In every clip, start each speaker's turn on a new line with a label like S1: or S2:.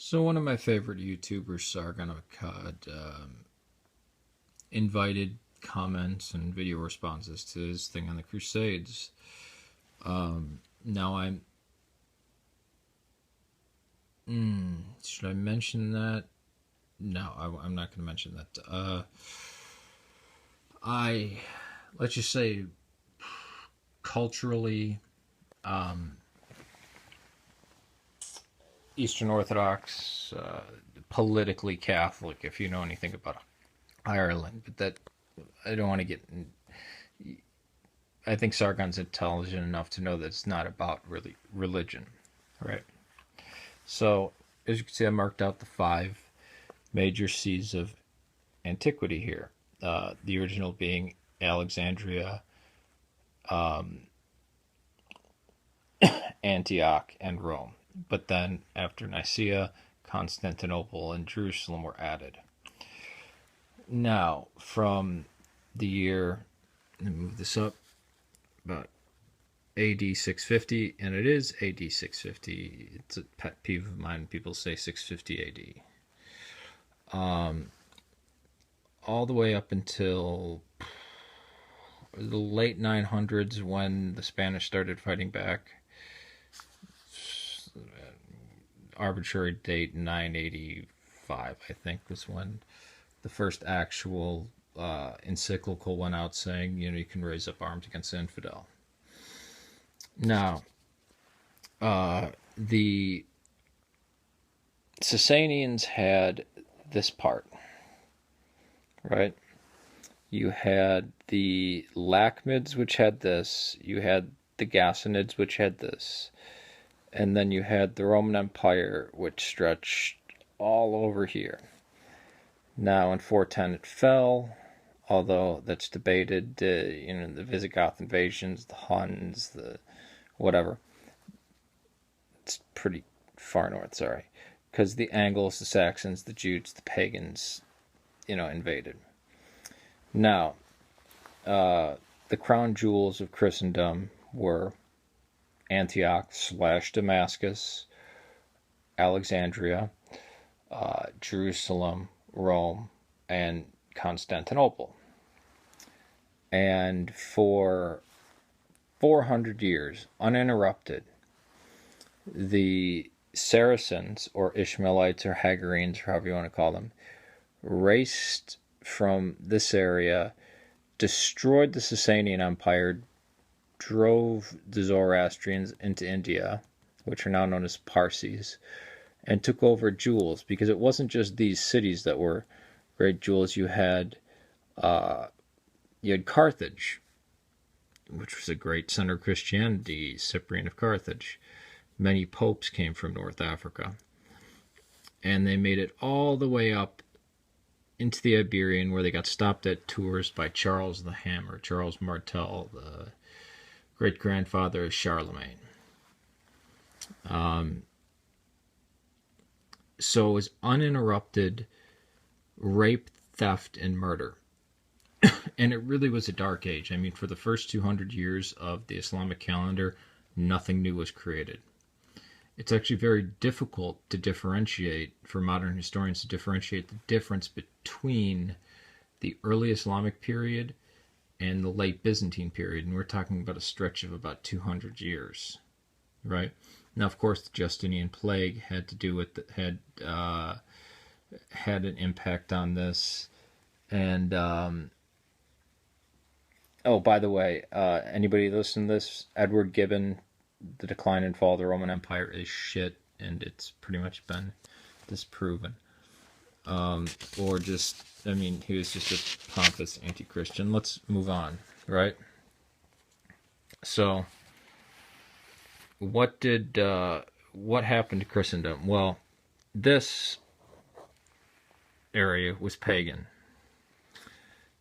S1: So one of my favorite YouTubers, Sargon of Akkad, invited comments and video responses to his thing on the Crusades. Now should I mention that? No, I'm not going to mention that. Let's just say, culturally, Eastern Orthodox, politically Catholic, if you know anything about Ireland. But that, I don't want to get in. I think Sargon's intelligent enough to know that it's not about really religion, right? So, as you can see, I marked out the 5 major seas of antiquity here. The original being Alexandria, Antioch, and Rome. But then, after Nicaea, Constantinople and Jerusalem were added. Now, from the year, let me move this up, about AD 650, and it is AD 650. It's a pet peeve of mine when people say 650 AD. All the way up until the late 900s, when the Spanish started fighting back. Arbitrary date 985, I think, was when the first actual encyclical went out saying, you can raise up arms against the infidel. Now, the Sasanians had this part, right? You had the Lakhmids, which had this. You had the Ghassanids, which had this. And then you had the Roman Empire, which stretched all over here. Now, in 410 it fell, although that's debated. The Visigoth invasions, the Huns, the whatever. It's pretty far north, sorry. Because the Angles, the Saxons, the Jutes, the pagans, invaded. Now, the crown jewels of Christendom were Antioch/Damascus, Alexandria, Jerusalem, Rome, and Constantinople. And for 400 years, uninterrupted, the Saracens, or Ishmaelites, or Hagarenes, or however you want to call them, raced from this area, destroyed the Sasanian Empire, drove the Zoroastrians into India, which are now known as Parsis, and took over jewels, because it wasn't just these cities that were great jewels. You had Carthage, which was a great center of Christianity, Cyprian of Carthage. Many popes came from North Africa, and they made it all the way up into the Iberian, where they got stopped at Tours by Charles the Hammer, Charles Martel, the great-grandfather of Charlemagne. So it was uninterrupted rape, theft, and murder. And it really was a dark age. I mean, for the first 200 years of the Islamic calendar, nothing new was created. It's actually very difficult to differentiate, for modern historians, to differentiate the difference between the early Islamic period and the late Byzantine period, and we're talking about a stretch of about 200 years, right? Now, of course, the Justinian plague had to do with had an impact on this, and by the way, anybody listen to this? Edward Gibbon, The Decline and Fall of the Roman Empire is shit, and it's pretty much been disproven. Or just, he was just a pompous anti-Christian. Let's move on, right? So, what happened to Christendom? Well, this area was pagan.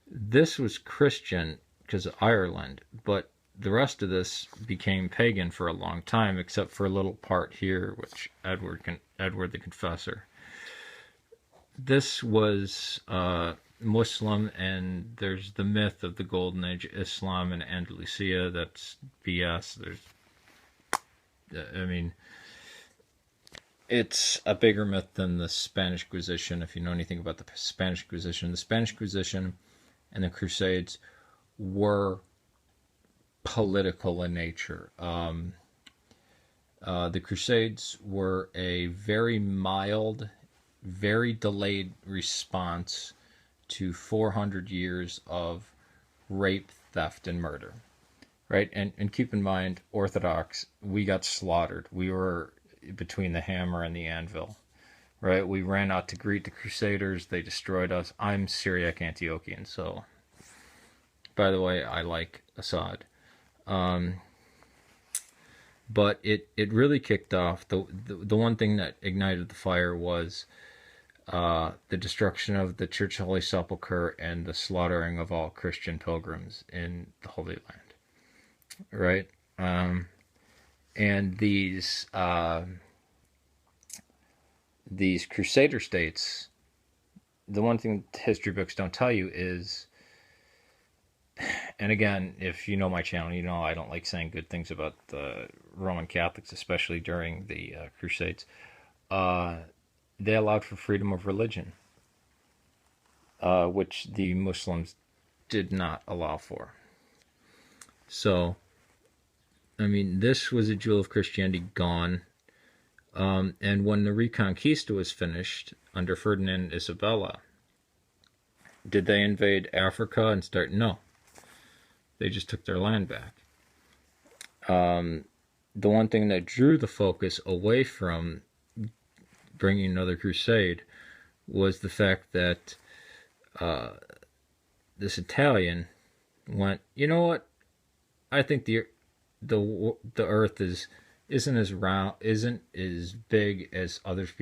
S1: This was Christian because of Ireland, but the rest of this became pagan for a long time, except for a little part here, which Edward the Confessor. This was Muslim, and there's the myth of the Golden Age of Islam in Andalusia. That's BS. It's a bigger myth than the Spanish Inquisition. If you know anything about the Spanish Inquisition and the Crusades were political in nature. The Crusades were a very mild, very delayed response to 400 years of rape, theft, and murder. Right? And keep in mind, Orthodox, we got slaughtered. We were between the hammer and the anvil. Right? We ran out to greet the Crusaders. They destroyed us. I'm Syriac Antiochian, so by the way, I like Assad. But it really kicked off. The one thing that ignited the fire was the destruction of the Church of Holy Sepulchre and the slaughtering of all Christian pilgrims in the Holy Land. Right? And these Crusader states, the one thing history books don't tell you is, and again, if you know my channel, you know I don't like saying good things about the Roman Catholics, especially during the Crusades. They allowed for freedom of religion, which the Muslims did not allow for. So, I mean, this was a jewel of Christianity gone. And when the Reconquista was finished under Ferdinand and Isabella, did they invade Africa and start? No. They just took their land back. The one thing that drew the focus away from bringing another crusade was the fact that this Italian went, you know what? I think the Earth isn't as round, isn't as big as others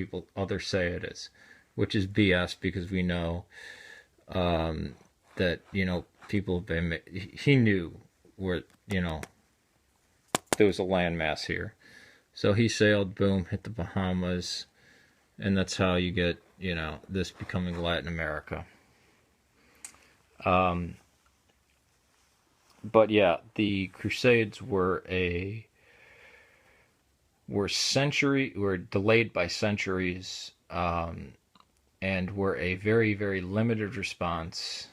S1: say it is, which is BS, because we know that, you know, people have been. He knew where, you know, there was a landmass here, so he sailed, boom, hit the Bahamas, and that's how you get, you know, this becoming Latin America. But yeah, the Crusades were delayed by centuries, and were a very, very limited response.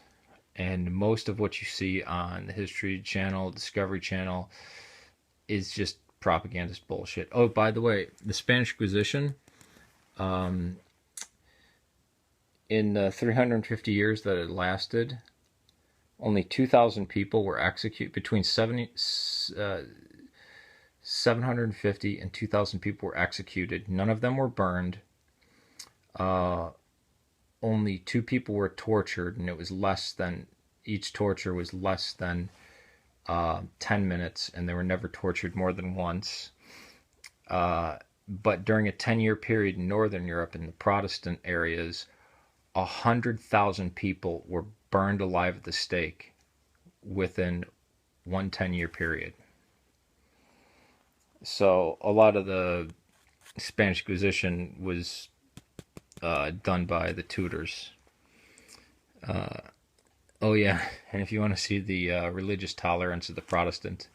S1: And most of what you see on the History Channel, Discovery Channel, is just propagandist bullshit. Oh, by the way, the Spanish Inquisition, in the 350 years that it lasted, only 2,000 people were executed. Between 750 and 2,000 people were executed. None of them were burned. Only 2 people were tortured, and it was each torture was less than 10 minutes, and they were never tortured more than once. But during a 10-year period in Northern Europe, in the Protestant areas, 100,000 people were burned alive at the stake within one 10-year period. So a lot of the Spanish Inquisition was done by the Tudors. Oh yeah, and if you want to see the religious tolerance of the Protestants,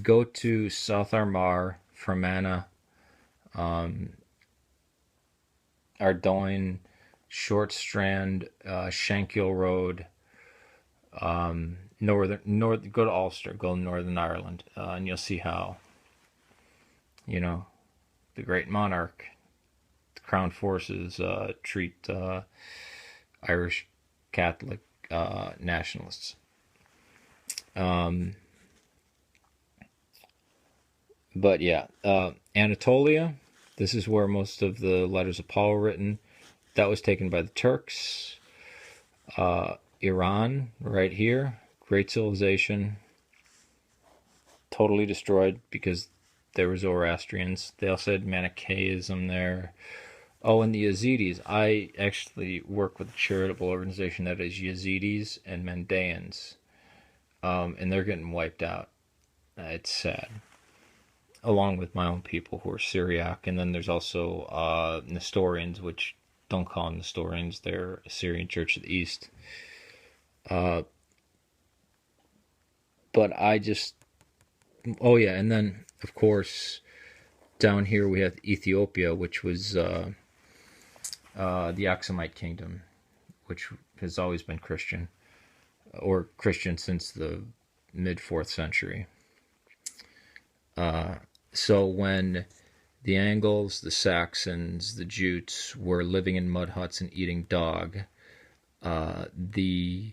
S1: go to South Armagh, Fermanagh, Ardoyne, Short Strand, Shankill Road, go to Ulster, go to Northern Ireland, and you'll see how, you know, the great monarch, the crown forces treat Irish Catholic nationalists. But yeah, Anatolia, this is where most of the letters of Paul were written. That was taken by the Turks. Iran, right here, great civilization, totally destroyed because there were Zoroastrians. They also had Manichaeism there. Oh, and the Yazidis. I actually work with a charitable organization that is Yazidis and Mandaeans, and they're getting wiped out. It's sad. Along with my own people who are Syriac, and then there's also Nestorians, which don't call them Nestorians, they're Assyrian Church of the East. But I just, oh yeah, and then of course down here we have Ethiopia, which was the Aksumite kingdom, which has always been Christian, or Christian since the mid 4th century. So when the Angles, the Saxons, the Jutes were living in mud huts and eating dog, the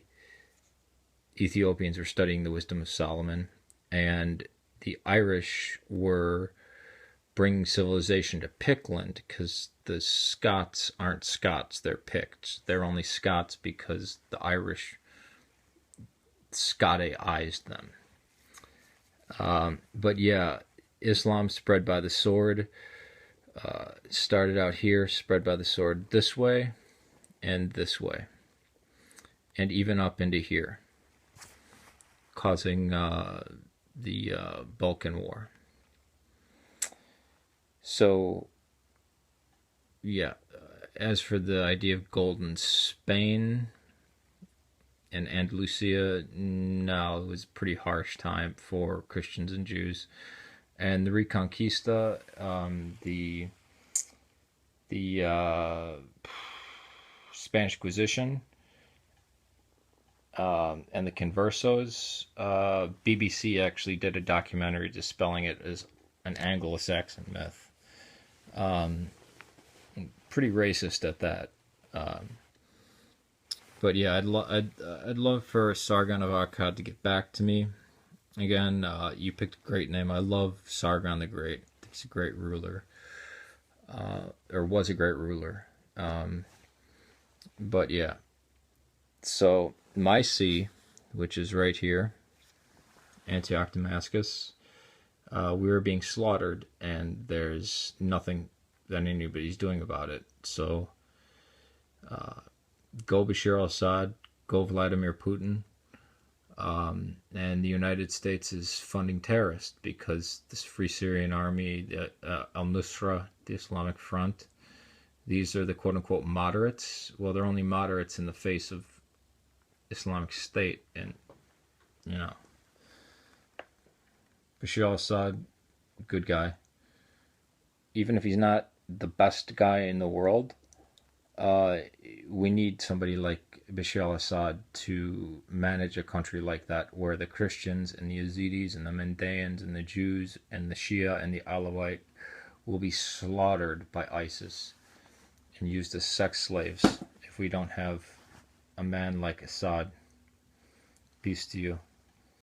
S1: Ethiopians were studying the wisdom of Solomon, and the Irish were bringing civilization to Pickland, because the Scots aren't Scots, they're Picts. They're only Scots because the Irish Scotaized them. But yeah, Islam spread by the sword. Started out here, spread by the sword this way, and even up into here, causing the Balkan War. So, yeah, as for the idea of Golden Spain and Andalusia, no, it was a pretty harsh time for Christians and Jews. And the Reconquista, the Spanish Inquisition, and the Conversos, BBC actually did a documentary dispelling it as an Anglo-Saxon myth. Pretty racist at that. But yeah, I'd love for Sargon of Akkad to get back to me. Again, you picked a great name. I love Sargon the Great. He's a great ruler, or was a great ruler. But yeah, so my see, which is right here, Antioch, Damascus, we were being slaughtered, and there's nothing that anybody's doing about it. So go Bashar al-Assad, go Vladimir Putin, and the United States is funding terrorists, because this Free Syrian Army, al-Nusra, the Islamic Front, these are the quote-unquote moderates. Well, they're only moderates in the face of Islamic State, and, you know, Bashar al-Assad, good guy. Even if he's not the best guy in the world, we need somebody like Bashar al-Assad to manage a country like that, where the Christians and the Yazidis and the Mandaeans and the Jews and the Shia and the Alawite will be slaughtered by ISIS and used as sex slaves if we don't have a man like Assad. Peace to you.